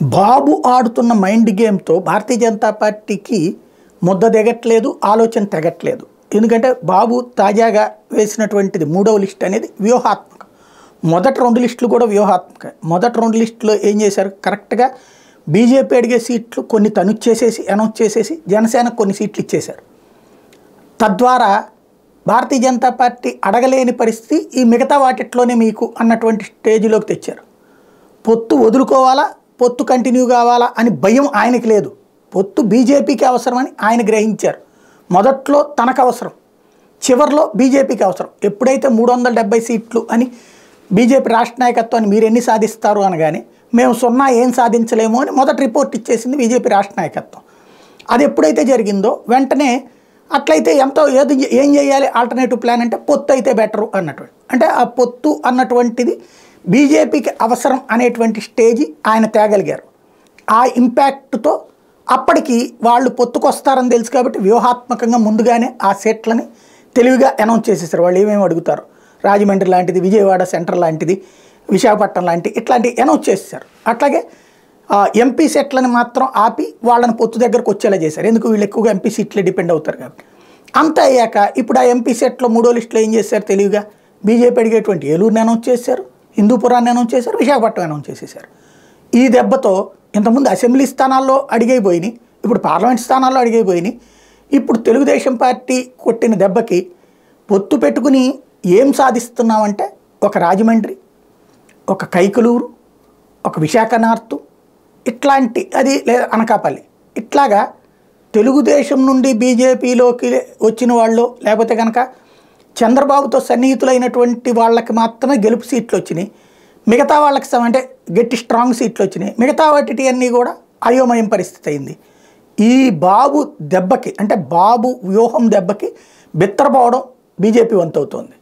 బాబు ఆడుతున్న మైండ్ గేమ్తో భారతీయ జనతా పార్టీకి ముద్ద దిగట్లేదు, ఆలోచన తెగట్లేదు. ఎందుకంటే బాబు తాజాగా వేసినటువంటిది మూడవ లిస్ట్ అనేది వ్యూహాత్మకం. మొదటి రెండు లిస్టులు కూడా వ్యూహాత్మక. మొదటి రెండు లిస్టులో ఏం చేశారు, కరెక్ట్గా బీజేపీ అడిగే సీట్లు కొన్ని తనుచ్చేసేసి అనౌన్స్ చేసేసి జనసేనకు కొన్ని సీట్లు ఇచ్చేశారు. తద్వారా భారతీయ జనతా పార్టీ అడగలేని పరిస్థితి ఈ మిగతా వాటిట్లోనే మీకు అన్నటువంటి స్టేజ్లోకి తెచ్చారు. పొత్తు వదులుకోవాలా, పొత్తు కంటిన్యూ కావాలా అని భయం ఆయనకి లేదు. పొత్తు బీజేపీకి అవసరమని ఆయన గ్రహించారు. మొదట్లో తనకు అవసరం, చివరిలో బీజేపీకి అవసరం. ఎప్పుడైతే 370 సీట్లు అని బీజేపీ రాష్ట్ర నాయకత్వాన్ని మీరు ఎన్ని సాధిస్తారు అనగానే మేము 0 ఏం సాధించలేము అని మొదటి రిపోర్ట్ ఇచ్చేసింది బీజేపీ రాష్ట్ర నాయకత్వం. అది ఎప్పుడైతే జరిగిందో వెంటనే అట్లయితే ఏం చేయాలి ఆల్టర్నేటివ్ ప్లాన్ అంటే పొత్తు అయితే బెటరు అన్నటువంటి, అంటే ఆ పొత్తు అన్నటువంటిది బీజేపీకి అవసరం అనేటువంటి స్టేజి ఆయన తేగలిగారు. ఆ ఇంపాక్ట్తో అప్పటికి వాళ్ళు పొత్తుకొస్తారని తెలుసు కాబట్టి వ్యూహాత్మకంగా ముందుగానే ఆ సీట్లని తెలివిగా అనౌన్స్ చేసేసారు. వాళ్ళు ఏమేమి అడుగుతారు, రాజమండ్రి లాంటిది, విజయవాడ సెంటర్ లాంటిది, విశాఖపట్నం లాంటి ఇట్లాంటివి అనౌన్స్ చేసేసారు. అట్లాగే ఎంపీ సీట్లని మాత్రం ఆపి వాళ్ళని పొత్తు దగ్గరకు వచ్చేలా చేశారు. ఎందుకు, వీళ్ళు ఎక్కువగా ఎంపీ సీట్లే డిపెండ్ అవుతారు కాబట్టి. అంత అయ్యాక ఇప్పుడు ఆ ఎంపీ సీట్లో మూడో లిస్టులో ఏం చేశారు తెలివిగా, బీజేపీ అడిగేటువంటి ఏలూరుని అనౌన్స్ చేశారు, హిందూపురాన్ని అనౌన్స్ చేశారు, విశాఖపట్నం అనౌన్స్ చేసేసారు. ఈ దెబ్బతో ఇంతకుముందు అసెంబ్లీ స్థానాల్లో అడిగైపోయినాయి, ఇప్పుడు పార్లమెంట్ స్థానాల్లో అడిగైపోయినాయి. ఇప్పుడు తెలుగుదేశం పార్టీ కొట్టిన దెబ్బకి పొత్తు పెట్టుకుని ఏం సాధిస్తున్నామంటే ఒక రాజమండ్రి, ఒక కైకలూరు, ఒక విశాఖ నార్త్ ఇట్లాంటి, అది లేదా అనకాపల్లి, ఇట్లాగా తెలుగుదేశం నుండి బీజేపీలోకి వచ్చిన వాళ్ళు లేకపోతే కనుక చంద్రబాబుతో సన్నిహితులైనటువంటి వాళ్ళకి మాత్రమే గెలుపు సీట్లు వచ్చినాయి. మిగతా వాళ్ళకి అంటే గట్టి స్ట్రాంగ్ సీట్లు వచ్చినాయి. మిగతా వాటి అన్నీ కూడా అయోమయం పరిస్థితి అయింది. ఈ బాబు దెబ్బకి, అంటే బాబు వ్యూహం దెబ్బకి బిత్తరపోవడం బీజేపీ వంతవుతోంది.